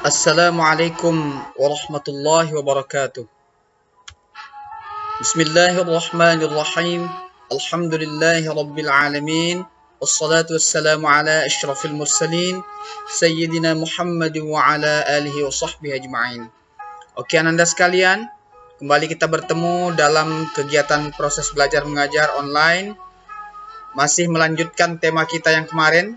Assalamualaikum warahmatullahi wabarakatuh. Bismillahirrahmanirrahim. Alhamdulillahi rabbil alamin. Wassalatu wassalamu ala asyrafil mursalin Sayyidina Muhammad wa ala alihi wa sahbihi ajma'in. Oke ananda sekalian, kembali kita bertemu dalam kegiatan proses belajar mengajar online. Masih melanjutkan tema kita yang kemarin,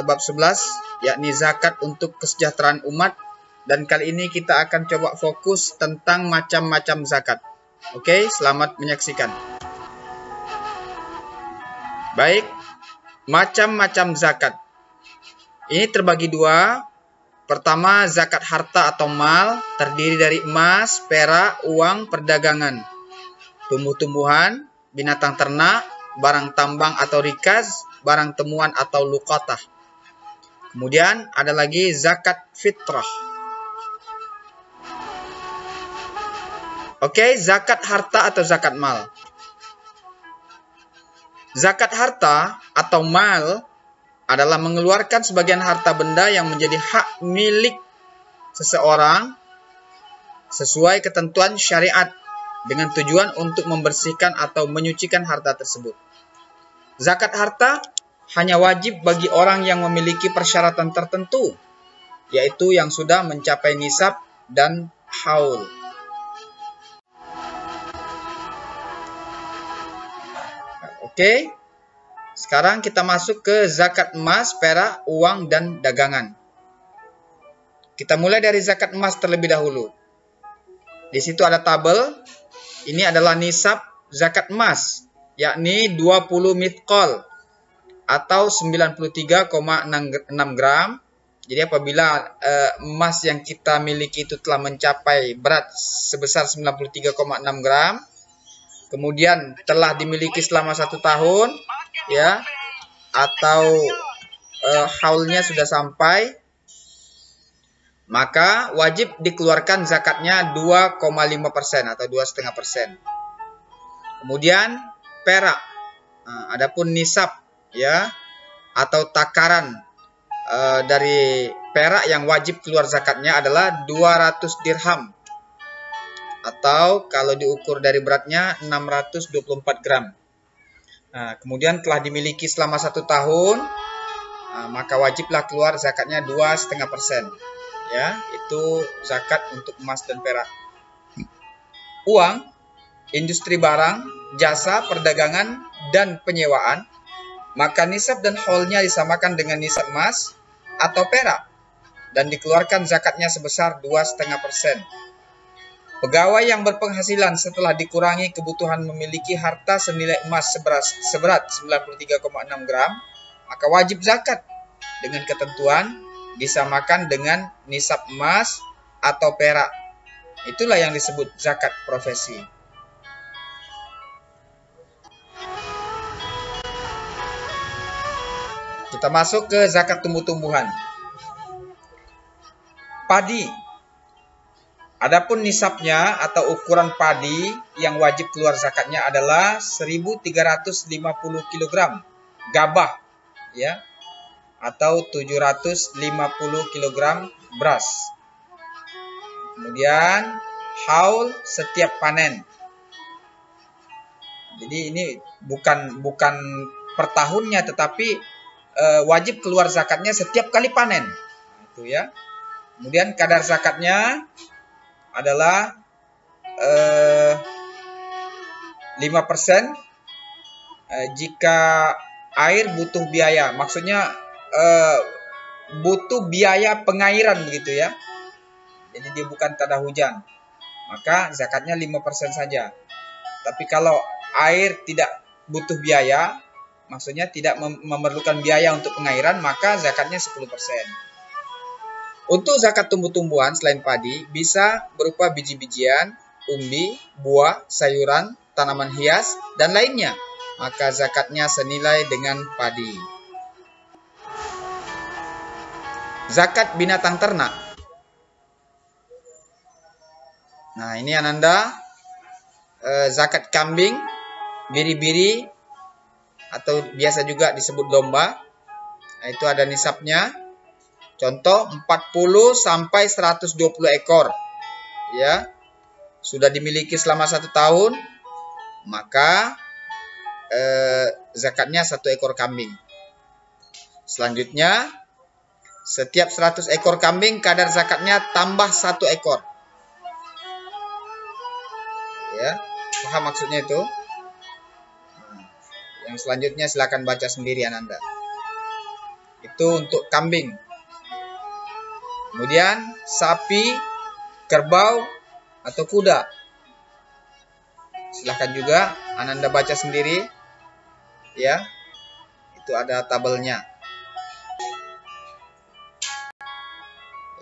bab 11, yakni zakat untuk kesejahteraan umat. Dan kali ini kita akan coba fokus tentang macam-macam zakat. Oke, selamat menyaksikan. Baik, macam-macam zakat. Ini terbagi dua. Pertama, zakat harta atau mal, terdiri dari emas, perak, uang, perdagangan, tumbuh-tumbuhan, binatang ternak, barang tambang atau rikaz, barang temuan atau luqatah. Kemudian ada lagi zakat fitrah. Oke, zakat harta atau zakat mal. Zakat harta atau mal adalah mengeluarkan sebagian harta benda yang menjadi hak milik seseorang sesuai ketentuan syariat dengan tujuan untuk membersihkan atau menyucikan harta tersebut. Zakat harta hanya wajib bagi orang yang memiliki persyaratan tertentu, yaitu yang sudah mencapai nisab dan haul. Oke, sekarang kita masuk ke zakat emas, perak, uang, dan dagangan. Kita mulai dari zakat emas terlebih dahulu. Di situ ada tabel. Ini adalah nisab zakat emas, yakni 20 mithqal atau 93,6 gram. Jadi apabila emas yang kita miliki itu telah mencapai berat sebesar 93,6 gram, kemudian telah dimiliki selama 1 tahun, ya, atau haulnya sudah sampai, maka wajib dikeluarkan zakatnya 2,5% atau 2,5%. Kemudian perak, adapun nisab, ya, atau takaran dari perak yang wajib keluar zakatnya adalah 200 dirham, atau kalau diukur dari beratnya 624 gram. Nah, kemudian telah dimiliki selama 1 tahun, maka wajiblah keluar zakatnya 2,5%. Ya, itu zakat untuk emas dan perak. Uang, industri barang, jasa, perdagangan, dan penyewaan, maka nisab dan haulnya disamakan dengan nisab emas atau perak dan dikeluarkan zakatnya sebesar 2,5%. Pegawai yang berpenghasilan setelah dikurangi kebutuhan memiliki harta senilai emas seberat 93,6 gram, maka wajib zakat dengan ketentuan disamakan dengan nisab emas atau perak. Itulah yang disebut zakat profesi. Kita masuk ke zakat tumbuh-tumbuhan. Padi. Adapun nisabnya atau ukuran padi yang wajib keluar zakatnya adalah 1.350 kg gabah, ya, atau 750 kg beras. Kemudian haul setiap panen. Jadi ini bukan per tahunnya, tetapi wajib keluar zakatnya setiap kali panen. Itu, ya. Kemudian kadar zakatnya adalah 5% jika air butuh biaya. Maksudnya butuh biaya pengairan begitu, ya. Jadi dia bukan tanda hujan, maka zakatnya 5% saja. Tapi kalau air tidak butuh biaya, maksudnya tidak memerlukan biaya untuk pengairan, maka zakatnya 10%. Untuk zakat tumbuh-tumbuhan selain padi, bisa berupa biji-bijian, umbi, buah, sayuran, tanaman hias, dan lainnya. Maka zakatnya senilai dengan padi. Zakat binatang ternak. Nah, ini ananda, zakat kambing, biri-biri, atau biasa juga disebut domba. Nah, itu ada nisabnya. Contoh 40 sampai 120 ekor. Ya. Sudah dimiliki selama 1 tahun, maka zakatnya 1 ekor kambing. Selanjutnya, setiap 100 ekor kambing kadar zakatnya tambah 1 ekor. Ya, paham maksudnya itu? Yang selanjutnya silakan baca sendiri Ananda. Itu untuk kambing. Kemudian sapi, kerbau, atau kuda. Silahkan juga Ananda baca sendiri. Ya, itu ada tabelnya.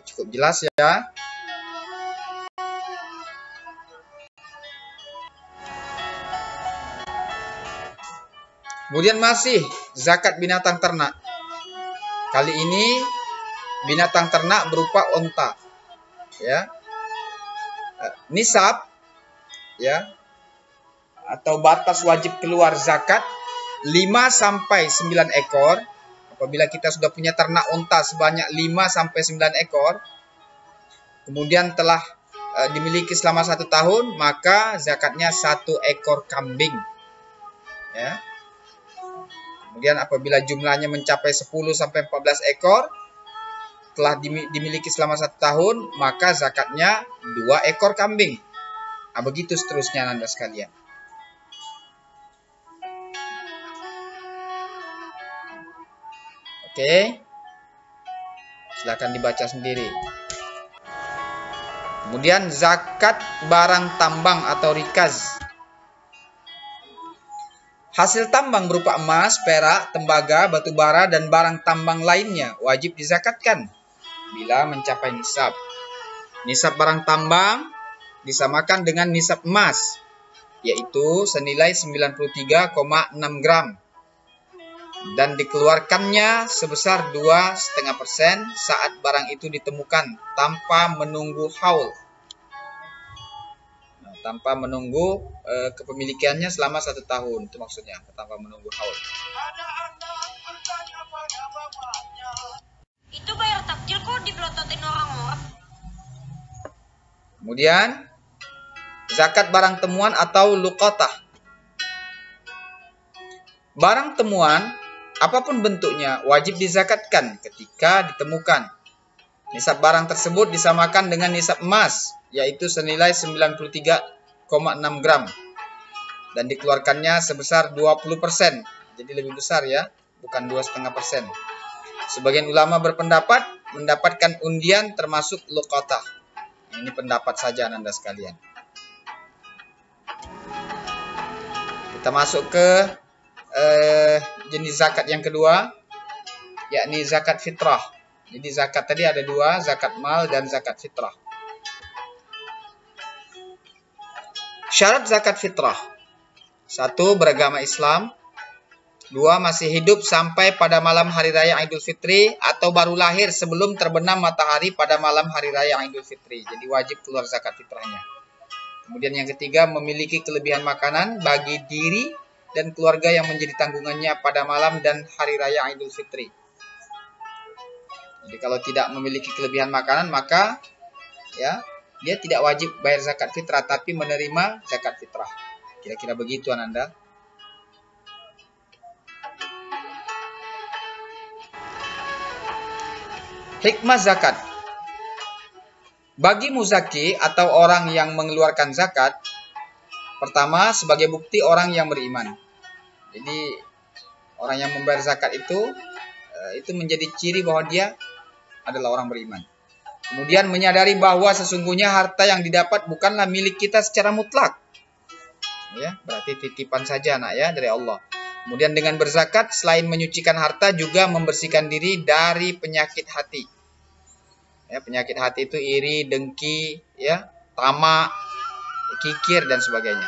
Cukup jelas ya. Kemudian masih zakat binatang ternak. Kali ini binatang ternak berupa onta. Ya. Nisab ya atau batas wajib keluar zakat 5 sampai 9 ekor. Apabila kita sudah punya ternak onta sebanyak 5 sampai 9 ekor, kemudian telah dimiliki selama 1 tahun, maka zakatnya 1 ekor kambing. Ya. Kemudian apabila jumlahnya mencapai 10 sampai 14 ekor, telah dimiliki selama 1 tahun, maka zakatnya 2 ekor kambing. Nah, begitu seterusnya Anda sekalian. Oke. Silakan dibaca sendiri. Kemudian zakat barang tambang atau rikaz. Hasil tambang berupa emas, perak, tembaga, batu bara, dan barang tambang lainnya wajib dizakatkan bila mencapai nisab. Nisab barang tambang disamakan dengan nisab emas, yaitu senilai 93,6 gram. Dan dikeluarkannya sebesar 2,5% saat barang itu ditemukan tanpa menunggu haul. Tanpa menunggu kepemilikannya selama 1 tahun. Itu maksudnya, tanpa menunggu haul. Itu bayar takjil kok dibelototin orang-orang. Kemudian, zakat barang temuan atau luqatah. Barang temuan, apapun bentuknya, wajib dizakatkan ketika ditemukan. Nisab barang tersebut disamakan dengan nisab emas, yaitu senilai 93,6 gram. Dan dikeluarkannya sebesar 20%. Jadi lebih besar ya, bukan 2,5%. Sebagian ulama berpendapat mendapatkan undian termasuk luqatah. Ini pendapat saja Anda sekalian. Kita masuk ke jenis zakat yang kedua, yakni zakat fitrah. Jadi zakat tadi ada 2, zakat mal dan zakat fitrah. Syarat zakat fitrah: 1. Beragama Islam. 2. Masih hidup sampai pada malam hari raya Idul Fitri atau baru lahir sebelum terbenam matahari pada malam hari raya Idul Fitri. Jadi wajib keluar zakat fitrahnya. Kemudian yang ketiga, memiliki kelebihan makanan bagi diri dan keluarga yang menjadi tanggungannya pada malam dan hari raya Idul Fitri. Jadi kalau tidak memiliki kelebihan makanan, maka ya dia tidak wajib bayar zakat fitrah, tapi menerima zakat fitrah. Kira-kira begitu Ananda. Hikmah zakat. Bagi muzaki atau orang yang mengeluarkan zakat, pertama sebagai bukti orang yang beriman. Jadi orang yang membayar zakat itu menjadi ciri bahwa dia adalah orang beriman. Kemudian menyadari bahwa sesungguhnya harta yang didapat bukanlah milik kita secara mutlak. Ya, berarti titipan saja nak ya dari Allah. Kemudian dengan berzakat selain menyucikan harta juga membersihkan diri dari penyakit hati. Ya, penyakit hati itu iri, dengki, ya, tamak, kikir dan sebagainya.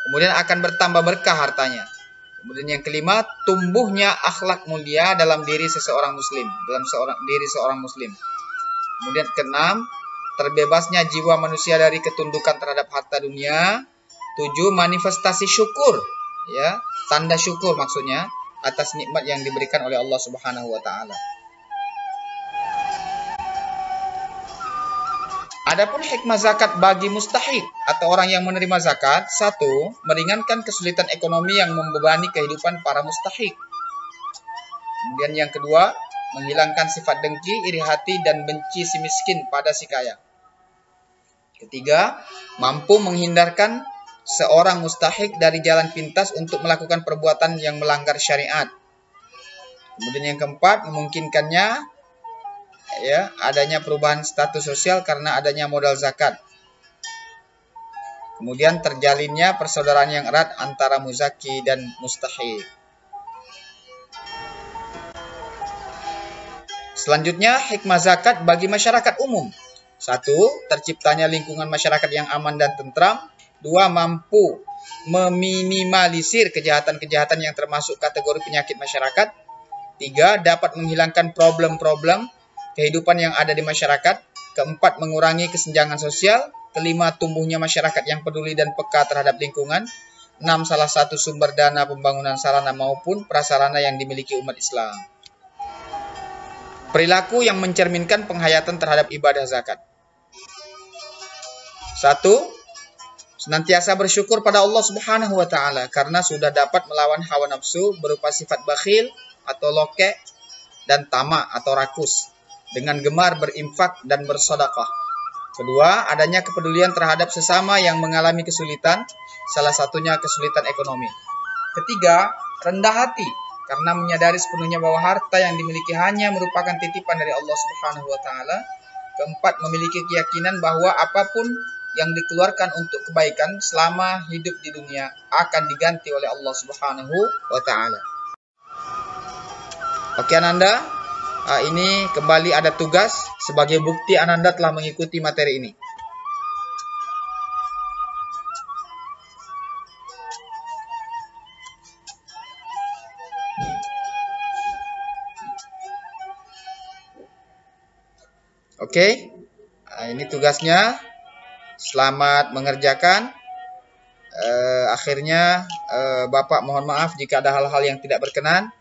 Kemudian akan bertambah berkah hartanya. Kemudian yang kelima, tumbuhnya akhlak mulia dalam diri seseorang muslim, diri seorang muslim. Kemudian keenam, terbebasnya jiwa manusia dari ketundukan terhadap harta dunia. 7. Manifestasi syukur, ya, tanda syukur maksudnya atas nikmat yang diberikan oleh Allah Subhanahu wa taala. Adapun hikmah zakat bagi mustahik atau orang yang menerima zakat, satu, meringankan kesulitan ekonomi yang membebani kehidupan para mustahik. Kemudian yang kedua, menghilangkan sifat dengki, iri hati, dan benci si miskin pada si kaya. Ketiga, mampu menghindarkan seorang mustahik dari jalan pintas untuk melakukan perbuatan yang melanggar syariat. Kemudian yang keempat, memungkinkannya adanya perubahan status sosial karena adanya modal zakat. Kemudian terjalinnya persaudaraan yang erat antara muzaki dan mustahik. Selanjutnya, hikmah zakat bagi masyarakat umum. Satu, terciptanya lingkungan masyarakat yang aman dan tentram. Dua, mampu meminimalisir kejahatan-kejahatan yang termasuk kategori penyakit masyarakat. Tiga, dapat menghilangkan problem-problem kehidupan yang ada di masyarakat. Keempat, mengurangi kesenjangan sosial. Kelima, tumbuhnya masyarakat yang peduli dan peka terhadap lingkungan. 6, salah satu sumber dana pembangunan sarana maupun prasarana yang dimiliki umat Islam. Perilaku yang mencerminkan penghayatan terhadap ibadah zakat. 1. Senantiasa bersyukur pada Allah Subhanahu wa taala karena sudah dapat melawan hawa nafsu berupa sifat bakhil atau lokek dan tamak atau rakus dengan gemar berinfak dan bersedekah. Kedua, adanya kepedulian terhadap sesama yang mengalami kesulitan, salah satunya kesulitan ekonomi. Ketiga, rendah hati karena menyadari sepenuhnya bahwa harta yang dimiliki hanya merupakan titipan dari Allah Subhanahu wa taala. Keempat, memiliki keyakinan bahwa apapun yang dikeluarkan untuk kebaikan selama hidup di dunia akan diganti oleh Allah Subhanahu wa taala. Oke Ananda, ini kembali ada tugas sebagai bukti Ananda telah mengikuti materi ini. Oke, ini tugasnya. Selamat mengerjakan. Akhirnya Bapak mohon maaf jika ada hal-hal yang tidak berkenan.